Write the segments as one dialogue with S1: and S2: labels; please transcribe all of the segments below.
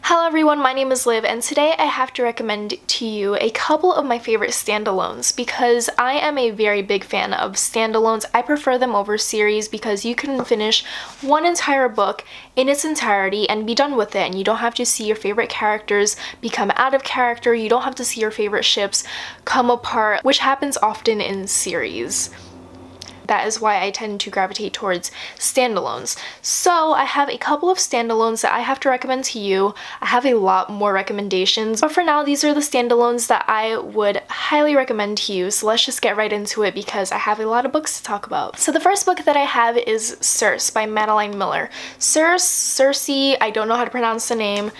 S1: Hello everyone, my name is Liv, and today I have to recommend to you a couple of my favorite standalones because I am a very big fan of standalones. I prefer them over series because you can finish one entire book in its entirety and be done with it, and you don't have to see your favorite characters become out of character, you don't have to see your favorite ships come apart, which happens often in series. That is why I tend to gravitate towards standalones. So I have a couple of standalones that I have to recommend to you. I have a lot more recommendations, but for now these are the standalones that I would highly recommend to you. So let's just get right into it because I have a lot of books to talk about. So the first book that I have is Circe by Madeline Miller. Circe, I don't know how to pronounce the name,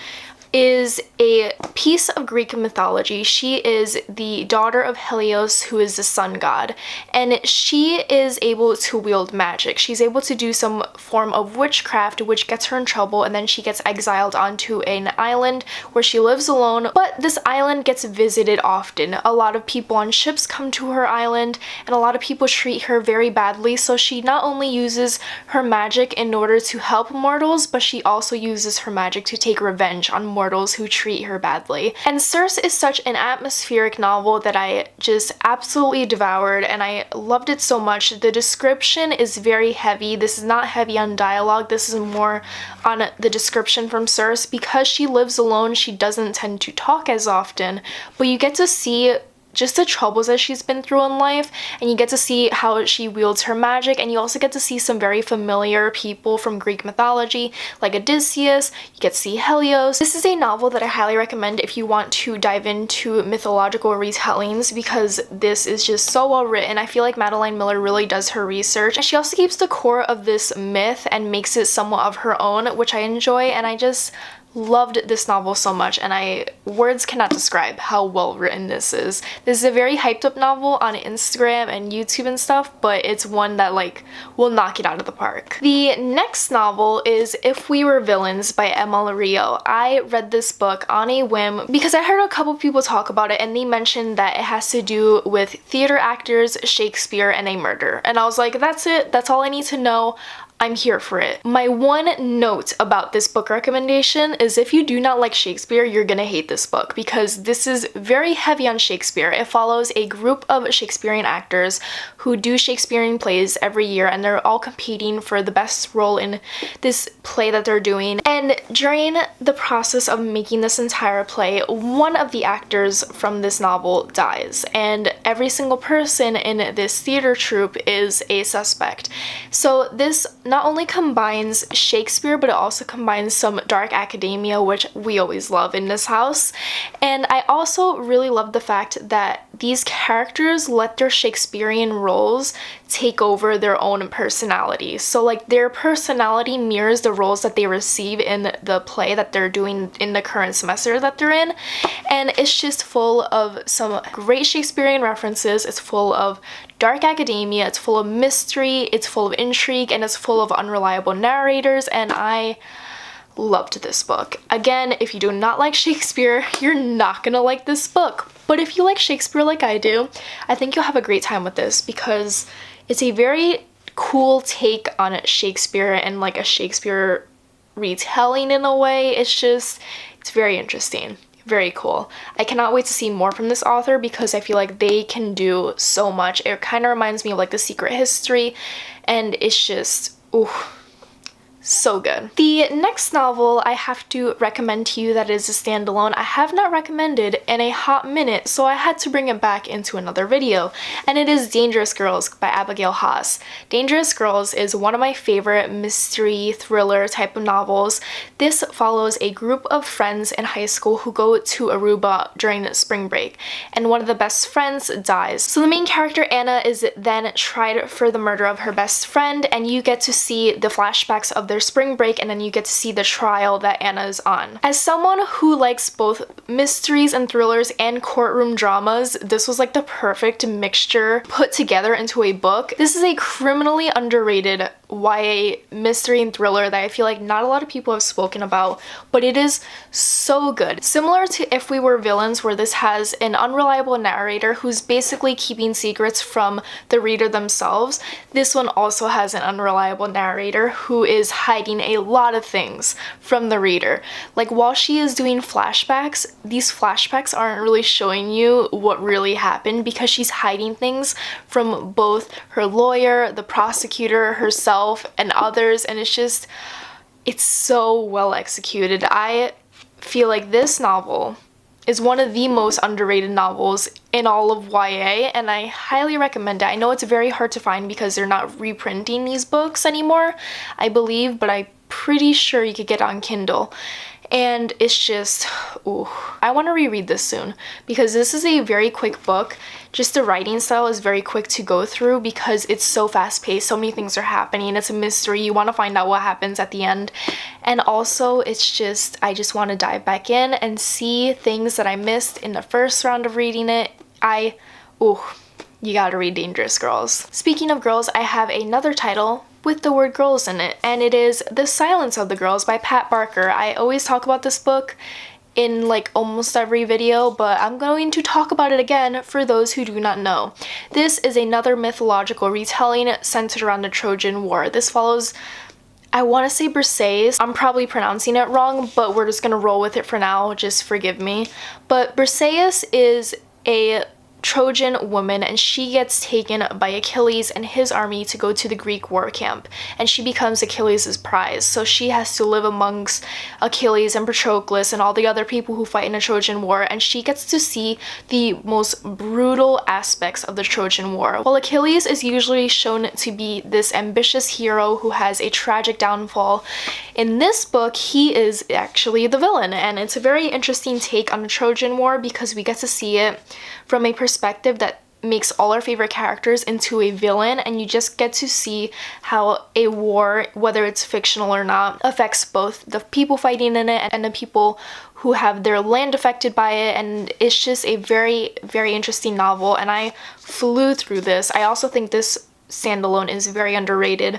S1: is a piece of Greek mythology. She is the daughter of Helios, who is the sun god, and she is able to wield magic. She's able to do some form of witchcraft, which gets her in trouble, and then she gets exiled onto an island where she lives alone, but this island gets visited often. A lot of people on ships come to her island, and a lot of people treat her very badly, so she not only uses her magic in order to help mortals, but she also uses her magic to take revenge on mortals who treat her badly. And Circe is such an atmospheric novel that I just absolutely devoured, and I loved it so much. The description is very heavy. This is not heavy on dialogue. This is more on the description from Circe. Because she lives alone, she doesn't tend to talk as often, but you get to see just the troubles that she's been through in life, and you get to see how she wields her magic, and you also get to see some very familiar people from Greek mythology like Odysseus. You get to see Helios. This is a novel that I highly recommend if you want to dive into mythological retellings because this is just so well written. I feel like Madeline Miller really does her research, and she also keeps the core of this myth and makes it somewhat of her own, which I enjoy, and I just loved this novel so much, and words cannot describe how well written this is. This is a very hyped up novel on Instagram and YouTube and stuff, but it's one that will knock it out of the park. The next novel is If We Were Villains by Emma LaRio. I read this book on a whim because I heard a couple people talk about it, and they mentioned that it has to do with theater actors, Shakespeare, and a murder, and I was like, that's it, that's all I need to know. I'm here for it. My one note about this book recommendation is if you do not like Shakespeare, you're gonna hate this book because this is very heavy on Shakespeare. It follows a group of Shakespearean actors who do Shakespearean plays every year, and they're all competing for the best role in this play that they're doing. And during the process of making this entire play, one of the actors from this novel dies, and every single person in this theater troupe is a suspect. So this not only combines Shakespeare, but it also combines some dark academia, which we always love in this house. And I also really love the fact that these characters let their Shakespearean roles take over their own personality. So their personality mirrors the roles that they receive in the play that they're doing in the current semester that they're in. And it's just full of some great Shakespearean references. It's full of dark academia, it's full of mystery, it's full of intrigue, and it's full of unreliable narrators, and I loved this book. Again, if you do not like Shakespeare, you're not gonna like this book. But if you like Shakespeare like I do, I think you'll have a great time with this because it's a very cool take on Shakespeare and a Shakespeare retelling in a way. It's very interesting. Very cool. I cannot wait to see more from this author because I feel like they can do so much. It kind of reminds me of The Secret History, and it's just, ooh, so good. The next novel I have to recommend to you that is a standalone I have not recommended in a hot minute, so I had to bring it back into another video, and it is Dangerous Girls by Abigail Haas. Dangerous Girls is one of my favorite mystery thriller type of novels. This follows a group of friends in high school who go to Aruba during spring break, and one of the best friends dies. So the main character, Anna, is then tried for the murder of her best friend, and you get to see the flashbacks of their spring break, and then you get to see the trial that Anna is on. As someone who likes both mysteries and thrillers and courtroom dramas, this was the perfect mixture put together into a book. This is a criminally underrated YA mystery and thriller that I feel like not a lot of people have spoken about, but it is so good. Similar to If We Were Villains, where this has an unreliable narrator who's basically keeping secrets from the reader themselves, this one also has an unreliable narrator who is hiding a lot of things from the reader. Like, while she is doing flashbacks, these flashbacks aren't really showing you what really happened because she's hiding things from both her lawyer, the prosecutor, herself, and others, and it's so well executed. I feel like this novel is one of the most underrated novels in all of YA, and I highly recommend it. I know it's very hard to find because they're not reprinting these books anymore, I believe, but I'm pretty sure you could get it on Kindle. And it's just, ooh, I want to reread this soon because this is a very quick book. Just the writing style is very quick to go through because it's so fast-paced, so many things are happening, it's a mystery, you want to find out what happens at the end. And also, it's just, I just want to dive back in and see things that I missed in the first round of reading it. You gotta read Dangerous Girls. Speaking of girls, I have another title with the word girls in it, and it is The Silence of the Girls by Pat Barker. I always talk about this book in like almost every video, but I'm going to talk about it again for those who do not know. This is another mythological retelling centered around the Trojan War. This follows, I want to say Briseis. I'm probably pronouncing it wrong, but we're just gonna roll with it for now, just forgive me. But Briseis is a Trojan woman, and she gets taken by Achilles and his army to go to the Greek war camp, and she becomes Achilles' prize. So she has to live amongst Achilles and Patroclus and all the other people who fight in the Trojan War, and she gets to see the most brutal aspects of the Trojan War. While Achilles is usually shown to be this ambitious hero who has a tragic downfall, in this book he is actually the villain, and it's a very interesting take on the Trojan War because we get to see it from a perspective that makes all our favorite characters into a villain, and you just get to see how a war, whether it's fictional or not, affects both the people fighting in it and the people who have their land affected by it. And it's just a very, very interesting novel, and I flew through this. I also think this standalone is very underrated.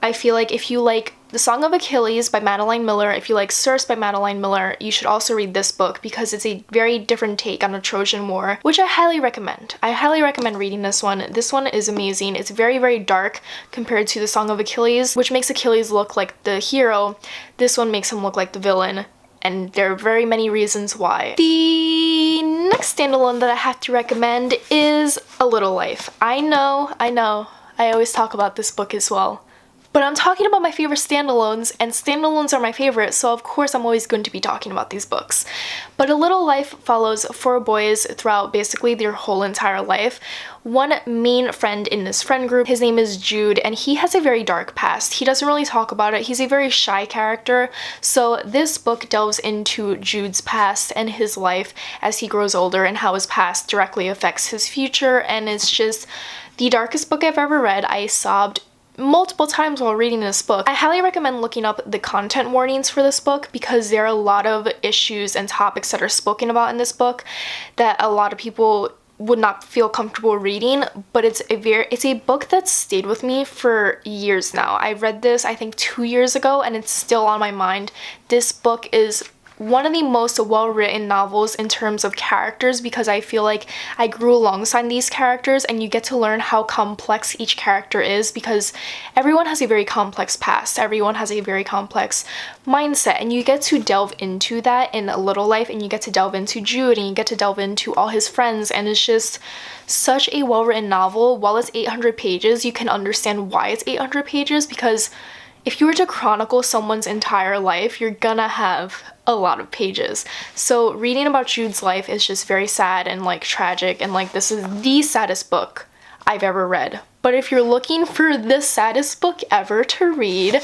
S1: I feel like if you like The Song of Achilles by Madeline Miller, if you like Circe by Madeline Miller, you should also read this book because it's a very different take on the Trojan War, which I highly recommend. I highly recommend reading this one. This one is amazing. It's very, very dark compared to The Song of Achilles, which makes Achilles look like the hero. This one makes him look like the villain, and there are very many reasons why. The next standalone that I have to recommend is A Little Life. I know, I always talk about this book as well. But I'm talking about my favorite standalones, and standalones are my favorite, so of course I'm always going to be talking about these books. But A Little Life follows 4 boys throughout basically their whole entire life. One main friend in this friend group, his name is Jude, and he has a very dark past. He doesn't really talk about it. He's a very shy character, so this book delves into Jude's past and his life as he grows older and how his past directly affects his future, and it's just the darkest book I've ever read. I sobbed multiple times while reading this book. I highly recommend looking up the content warnings for this book because there are a lot of issues and topics that are spoken about in this book that a lot of people would not feel comfortable reading, but it's a book that stayed with me for years now. I read this I think 2 years ago and it's still on my mind. This book is one of the most well-written novels in terms of characters because I feel like I grew alongside these characters, and you get to learn how complex each character is because everyone has a very complex past, everyone has a very complex mindset, and you get to delve into that in A Little Life, and you get to delve into Jude, and you get to delve into all his friends, and it's just such a well-written novel. While it's 800 pages, you can understand why it's 800 pages because if you were to chronicle someone's entire life, you're gonna have a lot of pages. So reading about Jude's life is just very sad and like tragic, and like this is the saddest book I've ever read. But if you're looking for the saddest book ever to read,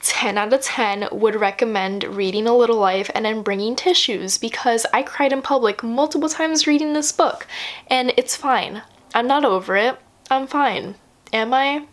S1: 10 out of 10 would recommend reading A Little Life and then bringing tissues because I cried in public multiple times reading this book, and it's fine. I'm not over it. I'm fine. Am I?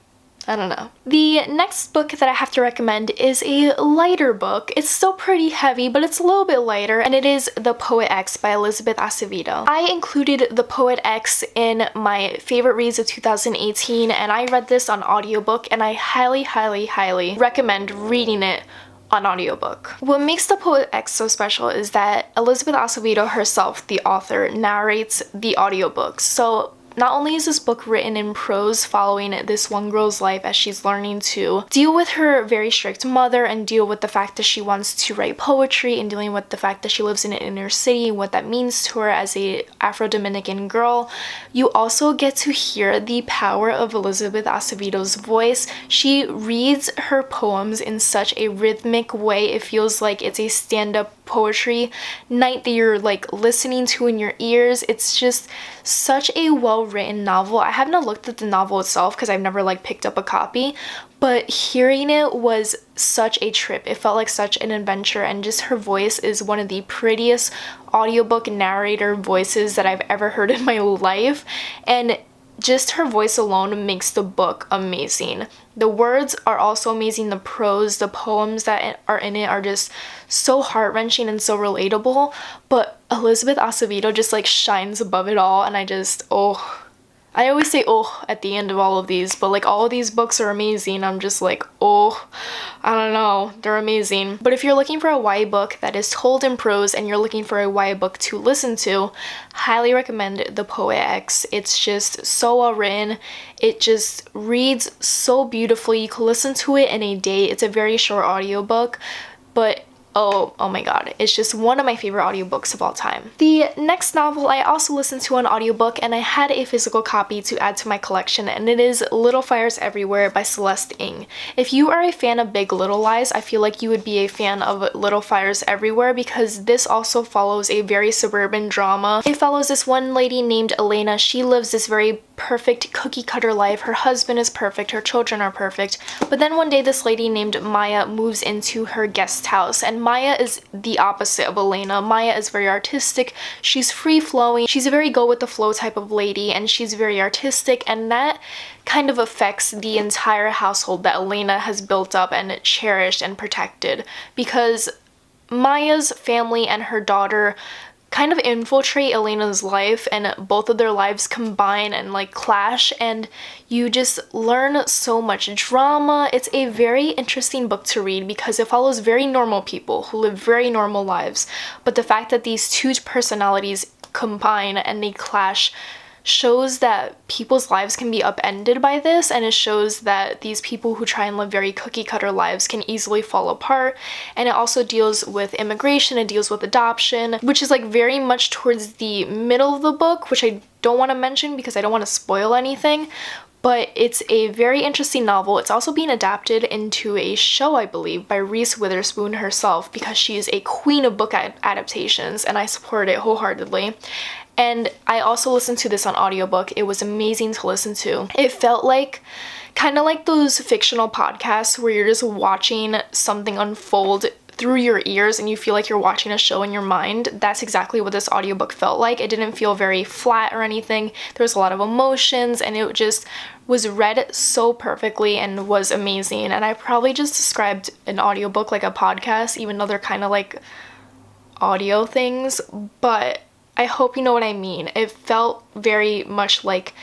S1: I don't know. The next book that I have to recommend is a lighter book. It's still pretty heavy, but it's a little bit lighter, and it is The Poet X by Elizabeth Acevedo. I included The Poet X in my favorite reads of 2018, and I read this on audiobook, and I highly, highly, highly recommend reading it on audiobook. What makes The Poet X so special is that Elizabeth Acevedo herself, the author, narrates the audiobooks. So not only is this book written in prose following this one girl's life as she's learning to deal with her very strict mother and deal with the fact that she wants to write poetry and dealing with the fact that she lives in an inner city and what that means to her as a Afro-Dominican girl, you also get to hear the power of Elizabeth Acevedo's voice. She reads her poems in such a rhythmic way. It feels like it's a stand-up poetry night that you're like listening to in your ears. It's just such a well-written novel. I haven't looked at the novel itself because I've never like picked up a copy, but hearing it was such a trip. It felt like such an adventure, and just her voice is one of the prettiest audiobook narrator voices that I've ever heard in my life, and just her voice alone makes the book amazing. The words are also amazing. The prose, the poems that are in it are just so heart-wrenching and so relatable, but Elizabeth Acevedo just like shines above it all, and I always say oh at the end of all of these, but like all of these books are amazing. I'm just like, oh, I don't know, they're amazing. But if you're looking for a YA book that is told in prose and you're looking for a YA book to listen to, highly recommend The Poet X. It's just so well written. It just reads so beautifully. You can listen to it in a day. It's a very short audiobook, but oh my god, it's just one of my favorite audiobooks of all time. The next novel I also listened to on audiobook, and I had a physical copy to add to my collection, and it is Little Fires Everywhere by Celeste Ng. If you are a fan of Big Little Lies, I feel like you would be a fan of Little Fires Everywhere because this also follows a very suburban drama. It follows this one lady named Elena. She lives this very perfect cookie cutter life. Her husband is perfect, her children are perfect, but then one day this lady named Maya moves into her guest house, and Maya is the opposite of Elena. Maya is very artistic, she's free-flowing, she's a very go-with-the-flow type of lady, and she's very artistic, and that kind of affects the entire household that Elena has built up and cherished and protected, because Maya's family and her daughter kind of infiltrate Elena's life, and both of their lives combine and like clash, and you just learn so much drama. It's a very interesting book to read because it follows very normal people who live very normal lives, but the fact that these two personalities combine and they clash shows that people's lives can be upended by this, and it shows that these people who try and live very cookie cutter lives can easily fall apart. And it also deals with immigration, it deals with adoption, which is like very much towards the middle of the book, which I don't want to mention because I don't want to spoil anything, but it's a very interesting novel. It's also being adapted into a show, I believe, by Reese Witherspoon herself, because she is a queen of book adaptations, and I support it wholeheartedly. And I also listened to this on audiobook. It was amazing to listen to. It felt like kind of like those fictional podcasts where you're just watching something unfold through your ears and you feel like you're watching a show in your mind. That's exactly what this audiobook felt like. It didn't feel very flat or anything. There was a lot of emotions, and it just was read so perfectly and was amazing. And I probably just described an audiobook like a podcast, even though they're kind of like audio things, but I hope you know what I mean. It felt very much like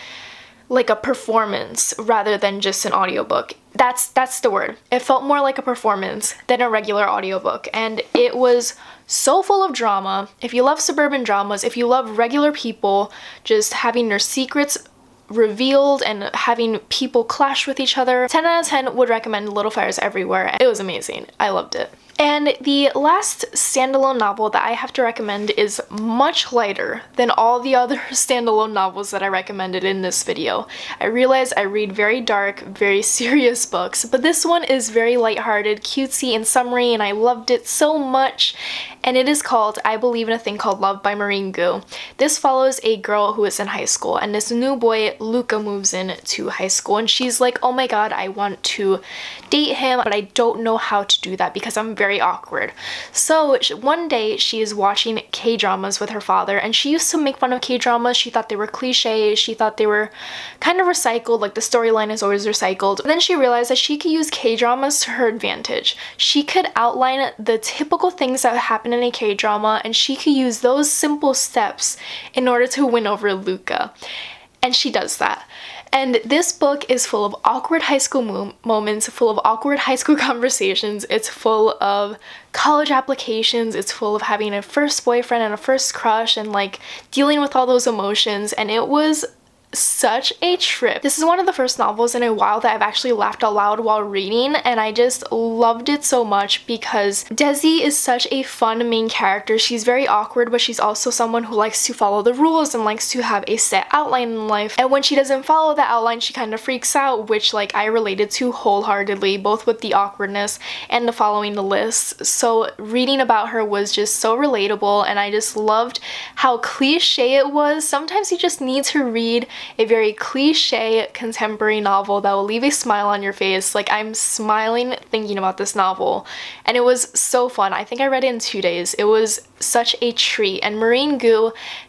S1: a performance rather than just an audiobook. That's the word. It felt more like a performance than a regular audiobook, and it was so full of drama. If you love suburban dramas, if you love regular people just having their secrets revealed and having people clash with each other, 10 out of 10 would recommend Little Fires Everywhere. It was amazing. I loved it. And the last standalone novel that I have to recommend is much lighter than all the other standalone novels that I recommended in this video. I realize I read very dark, very serious books, but this one is very lighthearted, cutesy, and summery, and I loved it so much. and it is called I Believe in a Thing Called Love by Maurene. This follows a girl who is in high school, and this new boy, Luca, moves in to high school, and she's like, oh my god, I want to date him, but I don't know how to do that because I'm very awkward. So one day she is watching K-dramas with her father, and she used to make fun of K-dramas. She thought they were cliche, she thought they were kind of recycled, like the storyline is always recycled. But then she realized that she could use K-dramas to her advantage. She could outline the typical things that happen in a K-drama, and she could use those simple steps in order to win over Luca. And she does that. And this book is full of awkward high school moments, full of awkward high school conversations. It's full of college applications. It's full of having a first boyfriend and a first crush and like dealing with all those emotions. And it was such a trip. This is one of the first novels in a while that I've actually laughed out loud while reading, and I just loved it so much because Desi is such a fun main character. She's very awkward, but she's also someone who likes to follow the rules and likes to have a set outline in life. And when she doesn't follow that outline, she kind of freaks out, which like I related to wholeheartedly, both with the awkwardness and the following the list. So reading about her was just so relatable, and I just loved how cliche it was. Sometimes you just need to read a very cliche contemporary novel that will leave a smile on your face. Like, I'm smiling thinking about this novel, and it was so fun. I think I read it in 2 days. It was such a treat, and Maurene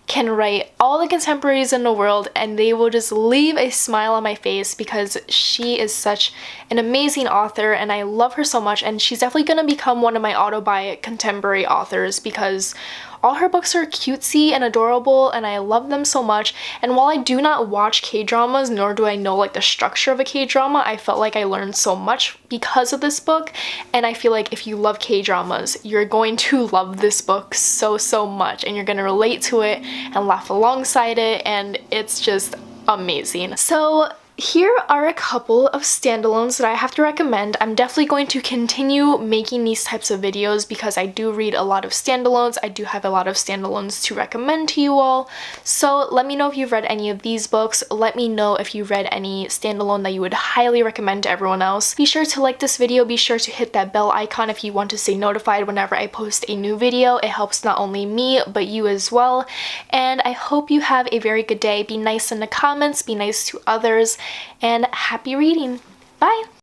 S1: can write all the contemporaries in the world and they will just leave a smile on my face because she is such an amazing author and I love her so much, and she's definitely gonna become one of my auto-buy contemporary authors because all her books are cutesy and adorable and I love them so much. And while I do not watch K-dramas, nor do I know like the structure of a K-drama, I felt like I learned so much because of this book, and I feel like if you love K-dramas, you're going to love this book so much, and you're gonna relate to it and laugh alongside it, and it's just amazing. So here are a couple of standalones that I have to recommend. I'm definitely going to continue making these types of videos because I do read a lot of standalones. I do have a lot of standalones to recommend to you all. So let me know if you've read any of these books. Let me know if you read any standalone that you would highly recommend to everyone else. Be sure to like this video. Be sure to hit that bell icon if you want to stay notified whenever I post a new video. It helps not only me, but you as well. And I hope you have a very good day. Be nice in the comments. Be nice to others. And happy reading. Bye!